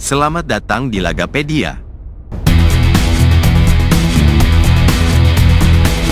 Selamat datang di Lagapedia.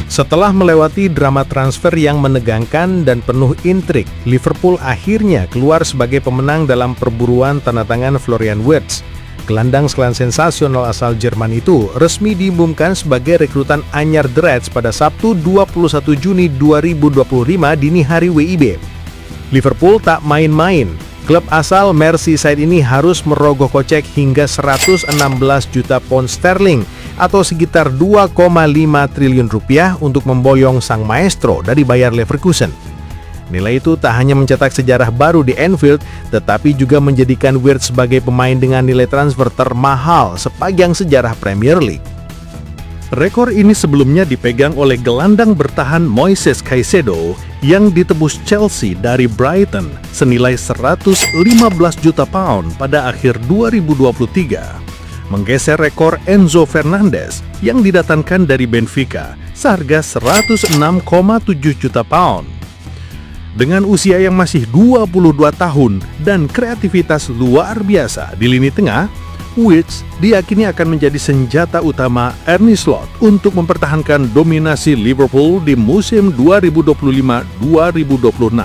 Setelah melewati drama transfer yang menegangkan dan penuh intrik, Liverpool akhirnya keluar sebagai pemenang dalam perburuan tanda tangan Florian Wirtz. Gelandang sensasional asal Jerman itu resmi diumumkan sebagai rekrutan anyar The Reds pada Sabtu 21 Juni 2025 dini hari WIB. Liverpool tak main-main. Klub asal Merseyside ini harus merogoh kocek hingga 116 juta pound sterling atau sekitar 2,5 triliun rupiah untuk memboyong sang maestro dari Bayer Leverkusen. Nilai itu tak hanya mencetak sejarah baru di Anfield, tetapi juga menjadikan Wirtz sebagai pemain dengan nilai transfer termahal sepanjang sejarah Premier League. Rekor ini sebelumnya dipegang oleh gelandang bertahan Moises Caicedo yang ditebus Chelsea dari Brighton senilai 115 juta pound pada akhir 2023. Menggeser rekor Enzo Fernandez yang didatangkan dari Benfica seharga 106,7 juta pound. Dengan usia yang masih 22 tahun dan kreativitas luar biasa di lini tengah, Wirtz diyakini akan menjadi senjata utama Arne Slot untuk mempertahankan dominasi Liverpool di musim 2025-2026.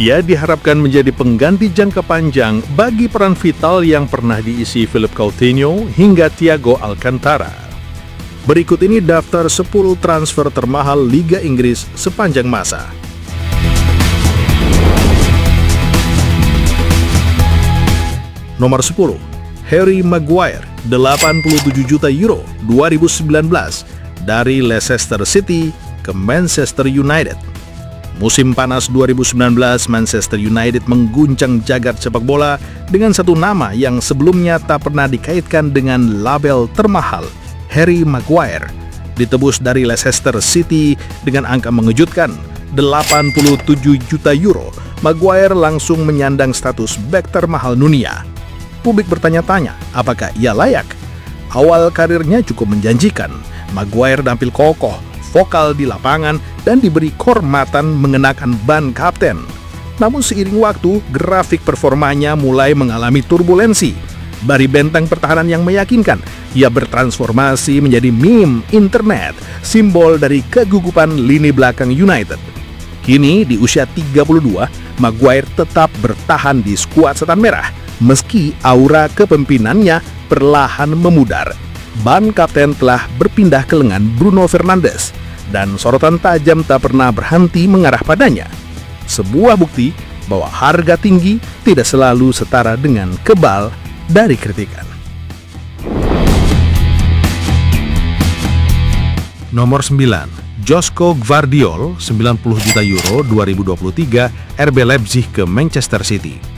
Ia diharapkan menjadi pengganti jangka panjang bagi peran vital yang pernah diisi Philippe Coutinho hingga Thiago Alcantara. Berikut ini daftar 10 transfer termahal Liga Inggris sepanjang masa. Nomor 10, Harry Maguire, 87 juta euro 2019 dari Leicester City ke Manchester United. Musim panas 2019, Manchester United mengguncang jagat sepak bola dengan satu nama yang sebelumnya tak pernah dikaitkan dengan label termahal, Harry Maguire. Ditebus dari Leicester City dengan angka mengejutkan, 87 juta euro, Maguire langsung menyandang status bek termahal dunia. Publik bertanya-tanya, apakah ia layak? Awal karirnya cukup menjanjikan. Maguire tampil kokoh, vokal di lapangan, dan diberi kehormatan mengenakan ban kapten. Namun seiring waktu, grafik performanya mulai mengalami turbulensi. Dari benteng pertahanan yang meyakinkan, ia bertransformasi menjadi meme internet, simbol dari kegugupan lini belakang United. Kini di usia 32, Maguire tetap bertahan di skuad setan merah, meski aura kepemimpinannya perlahan memudar. Ban kapten telah berpindah ke lengan Bruno Fernandes, dan sorotan tajam tak pernah berhenti mengarah padanya. Sebuah bukti bahwa harga tinggi tidak selalu setara dengan kebal dari kritikan. Nomor 9, Joško Gvardiol, 90 juta euro 2023, RB Leipzig ke Manchester City.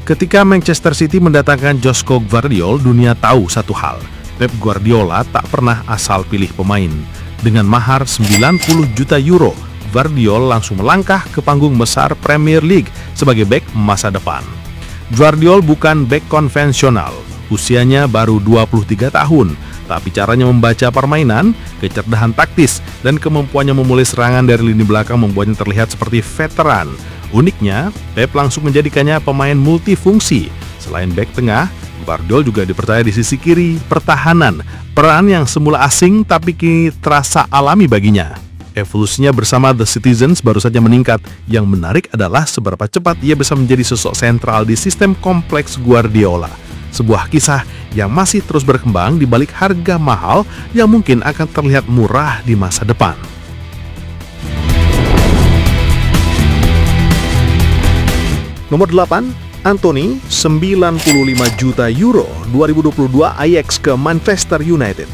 Ketika Manchester City mendatangkan Joško Gvardiol, dunia tahu satu hal, Pep Guardiola tak pernah asal pilih pemain. Dengan mahar 90 juta euro, Gvardiol langsung melangkah ke panggung besar Premier League sebagai bek masa depan. Gvardiol bukan bek konvensional, usianya baru 23 tahun, tapi caranya membaca permainan, kecerdasan taktis, dan kemampuannya memulai serangan dari lini belakang membuatnya terlihat seperti veteran. Uniknya, Pep langsung menjadikannya pemain multifungsi. Selain bek tengah, Gvardiol juga dipercaya di sisi kiri pertahanan, peran yang semula asing tapi kini terasa alami baginya. Evolusinya bersama The Citizens baru saja meningkat. Yang menarik adalah seberapa cepat ia bisa menjadi sosok sentral di sistem kompleks Guardiola. Sebuah kisah yang masih terus berkembang di balik harga mahal yang mungkin akan terlihat murah di masa depan. Nomor 8, Antony, 95 juta euro 2022 Ajax ke Manchester United.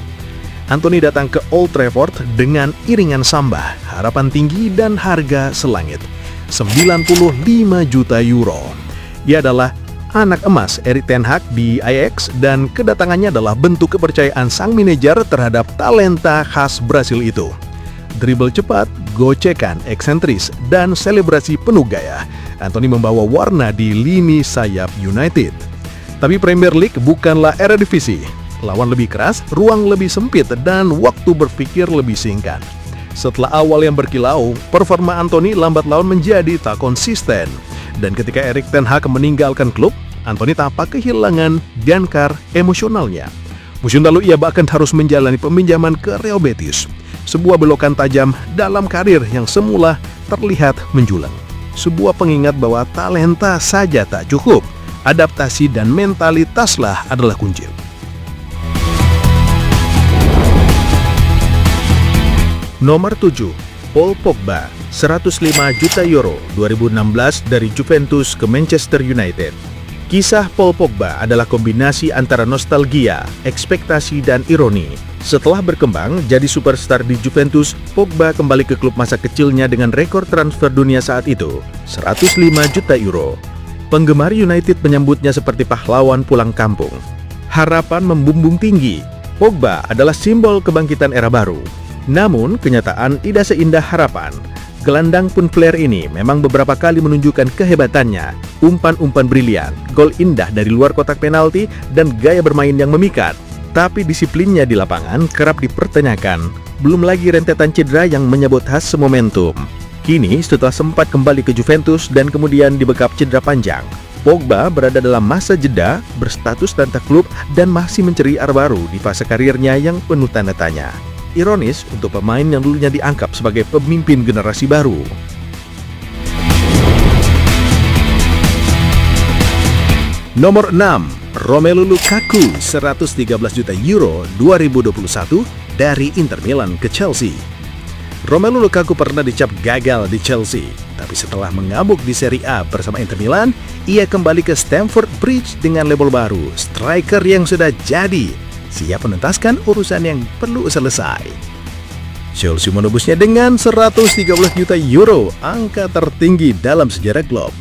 Antony datang ke Old Trafford dengan iringan samba, harapan tinggi dan harga selangit, 95 juta euro. Ia adalah anak emas Erik ten Hag di Ajax, dan kedatangannya adalah bentuk kepercayaan sang manajer terhadap talenta khas Brasil itu. Dribble cepat, gocekan eksentris, dan selebrasi penuh gaya, Antony membawa warna di lini sayap United. Tapi Premier League bukanlah Eredivisie. Lawan lebih keras, ruang lebih sempit, dan waktu berpikir lebih singkat. Setelah awal yang berkilau, performa Antony lambat laun menjadi tak konsisten. Dan ketika Erik ten Hag meninggalkan klub, Anthony tampak kehilangan jangkar emosionalnya. Musim lalu ia bahkan harus menjalani peminjaman ke Real Betis, sebuah belokan tajam dalam karir yang semula terlihat menjulang. Sebuah pengingat bahwa talenta saja tak cukup, adaptasi dan mentalitaslah adalah kunci. Nomor 7, Paul Pogba, 105 juta euro 2016 dari Juventus ke Manchester United. Kisah Paul Pogba adalah kombinasi antara nostalgia, ekspektasi, dan ironi. Setelah berkembang jadi superstar di Juventus, Pogba kembali ke klub masa kecilnya dengan rekor transfer dunia saat itu, 105 juta euro. Penggemar United menyambutnya seperti pahlawan pulang kampung. Harapan membumbung tinggi. Pogba adalah simbol kebangkitan era baru. Namun, kenyataan tidak seindah harapan. Gelandang pun flair ini memang beberapa kali menunjukkan kehebatannya, umpan-umpan brilian, gol indah dari luar kotak penalti, dan gaya bermain yang memikat. Tapi disiplinnya di lapangan kerap dipertanyakan, belum lagi rentetan cedera yang menyabotase momentum. Kini, setelah sempat kembali ke Juventus dan kemudian dibekap cedera panjang, Pogba berada dalam masa jeda, berstatus tanpa klub, dan masih mencari arah baru di fase karirnya yang penuh tanda tanya. Ironis untuk pemain yang dulunya dianggap sebagai pemimpin generasi baru. Nomor 6, Romelu Lukaku, 113 juta euro 2021 dari Inter Milan ke Chelsea. Romelu Lukaku pernah dicap gagal di Chelsea, tapi setelah mengamuk di Serie A bersama Inter Milan, ia kembali ke Stamford Bridge dengan label baru, striker yang sudah jadi, siap menuntaskan urusan yang perlu selesai. Chelsea menebusnya dengan 113 juta euro, angka tertinggi dalam sejarah klub.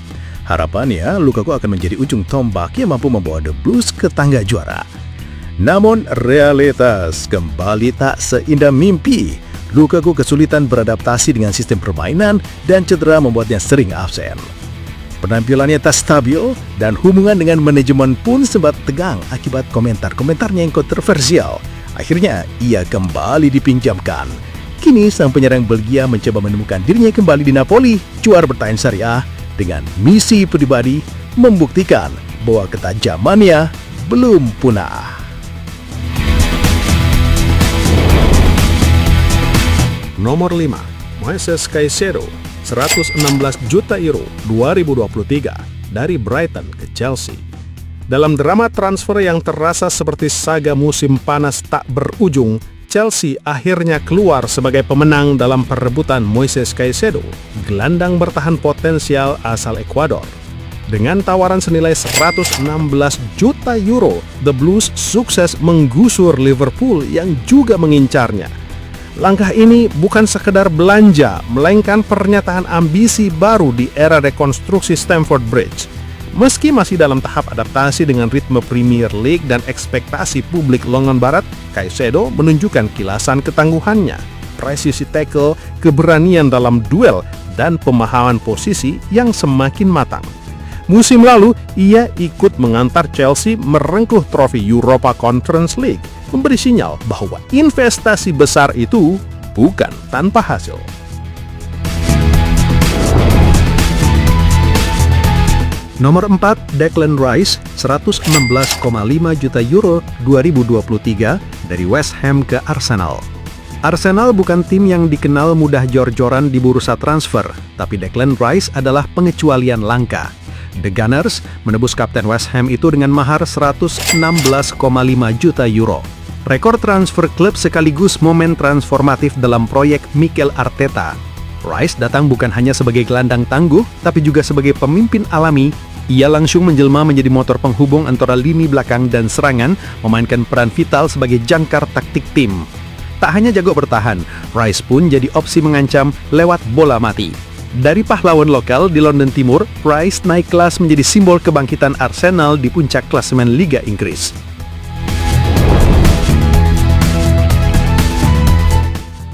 Harapannya, Lukaku akan menjadi ujung tombak yang mampu membawa The Blues ke tangga juara. Namun, realitas kembali tak seindah mimpi. Lukaku kesulitan beradaptasi dengan sistem permainan dan cedera membuatnya sering absen. Penampilannya tak stabil dan hubungan dengan manajemen pun sempat tegang akibat komentar-komentarnya yang kontroversial. Akhirnya, ia kembali dipinjamkan. Kini, sang penyerang Belgia mencoba menemukan dirinya kembali di Napoli, juara bertahan Serie A, dengan misi pribadi membuktikan bahwa ketajamannya belum punah. Nomor 5, Moises Caicedo, 116 juta euro 2023 dari Brighton ke Chelsea. Dalam drama transfer yang terasa seperti saga musim panas tak berujung, Chelsea akhirnya keluar sebagai pemenang dalam perebutan Moises Caicedo, gelandang bertahan potensial asal Ekuador. Dengan tawaran senilai 116 juta euro, The Blues sukses menggusur Liverpool yang juga mengincarnya. Langkah ini bukan sekedar belanja, melainkan pernyataan ambisi baru di era rekonstruksi Stamford Bridge. Meski masih dalam tahap adaptasi dengan ritme Premier League dan ekspektasi publik London Barat, Caicedo menunjukkan kilasan ketangguhannya, presisi tackle, keberanian dalam duel, dan pemahaman posisi yang semakin matang. Musim lalu, ia ikut mengantar Chelsea merengkuh trofi Europa Conference League, memberi sinyal bahwa investasi besar itu bukan tanpa hasil. Nomor 4, Declan Rice, 116,5 juta euro 2023 dari West Ham ke Arsenal. Arsenal bukan tim yang dikenal mudah jor-joran di bursa transfer, tapi Declan Rice adalah pengecualian langka. The Gunners menebus kapten West Ham itu dengan mahar 116,5 juta euro. Rekor transfer klub sekaligus momen transformatif dalam proyek Mikel Arteta. Rice datang bukan hanya sebagai gelandang tangguh, tapi juga sebagai pemimpin alami. Ia langsung menjelma menjadi motor penghubung antara lini belakang dan serangan, memainkan peran vital sebagai jangkar taktik tim. Tak hanya jago bertahan, Rice pun jadi opsi mengancam lewat bola mati. Dari pahlawan lokal di London Timur, Rice naik kelas menjadi simbol kebangkitan Arsenal di puncak klasemen Liga Inggris.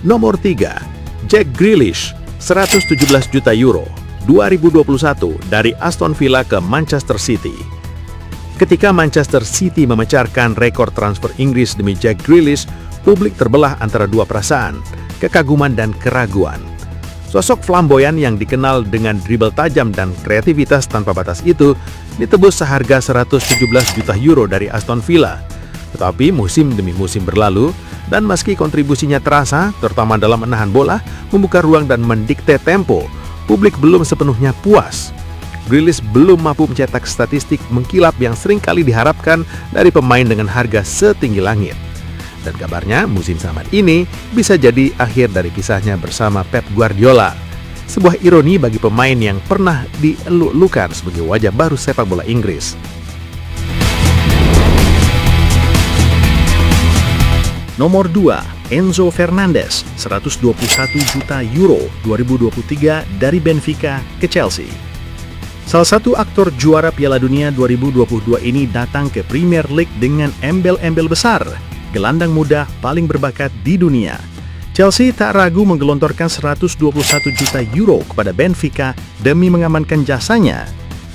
Nomor 3, Jack Grealish, 117 juta euro 2021 dari Aston Villa ke Manchester City. Ketika Manchester City memecarkan rekor transfer Inggris demi Jack Grealish, publik terbelah antara dua perasaan, kekaguman dan keraguan. Sosok flamboyan yang dikenal dengan dribble tajam dan kreativitas tanpa batas itu ditebus seharga 117 juta euro dari Aston Villa. Tetapi musim demi musim berlalu, dan meski kontribusinya terasa, terutama dalam menahan bola, membuka ruang dan mendikte tempo, publik belum sepenuhnya puas. Grealish belum mampu mencetak statistik mengkilap yang seringkali diharapkan dari pemain dengan harga setinggi langit. Dan kabarnya musim samad ini bisa jadi akhir dari kisahnya bersama Pep Guardiola. Sebuah ironi bagi pemain yang pernah dieluk-elukan sebagai wajah baru sepak bola Inggris. Nomor 2, Enzo Fernandez, 121 juta euro 2023 dari Benfica ke Chelsea. Salah satu aktor juara Piala Dunia 2022 ini datang ke Premier League dengan embel-embel besar, gelandang muda paling berbakat di dunia. Chelsea tak ragu menggelontorkan 121 juta euro kepada Benfica demi mengamankan jasanya.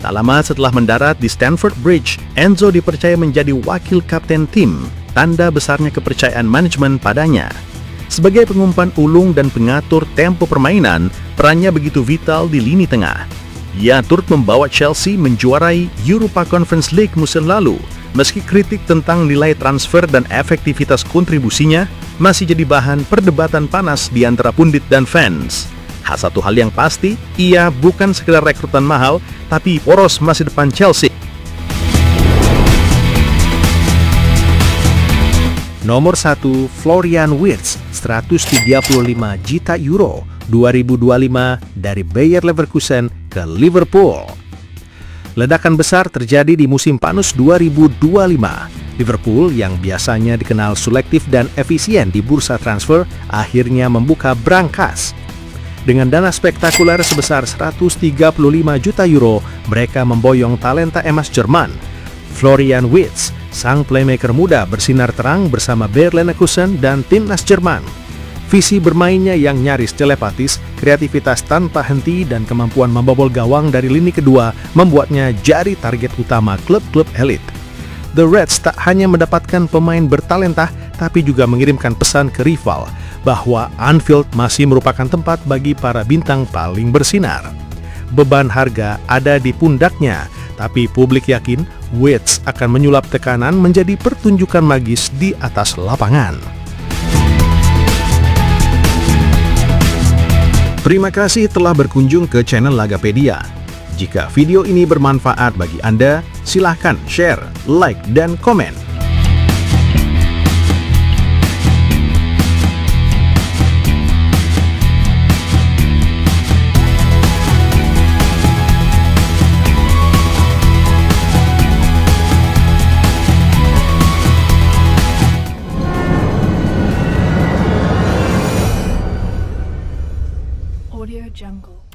Tak lama setelah mendarat di Stamford Bridge, Enzo dipercaya menjadi wakil kapten tim, tanda besarnya kepercayaan manajemen padanya. Sebagai pengumpan ulung dan pengatur tempo permainan, perannya begitu vital di lini tengah. Ia turut membawa Chelsea menjuarai Europa Conference League musim lalu. Meski kritik tentang nilai transfer dan efektivitas kontribusinya masih jadi bahan perdebatan panas di antara pundit dan fans. Satu hal yang pasti, ia bukan sekedar rekrutan mahal, tapi poros masa depan Chelsea. Nomor 1, Florian Wirtz, 135 juta euro 2025 dari Bayer Leverkusen ke Liverpool. Ledakan besar terjadi di musim panas 2025. Liverpool yang biasanya dikenal selektif dan efisien di bursa transfer akhirnya membuka brankas. Dengan dana spektakuler sebesar 135 juta euro, mereka memboyong talenta emas Jerman. Florian Wirtz, sang playmaker muda bersinar terang bersama Bayer Leverkusen dan timnas Jerman. Visi bermainnya yang nyaris telepatis, kreativitas tanpa henti, dan kemampuan membobol gawang dari lini kedua membuatnya jadi target utama klub-klub elit. The Reds tak hanya mendapatkan pemain bertalenta, tapi juga mengirimkan pesan ke rival bahwa Anfield masih merupakan tempat bagi para bintang paling bersinar. Beban harga ada di pundaknya, tapi publik yakin Wirtz akan menyulap tekanan menjadi pertunjukan magis di atas lapangan. Terima kasih telah berkunjung ke channel Lagapedia. Jika video ini bermanfaat bagi Anda, silahkan share, like, dan komen. Audio Jungle.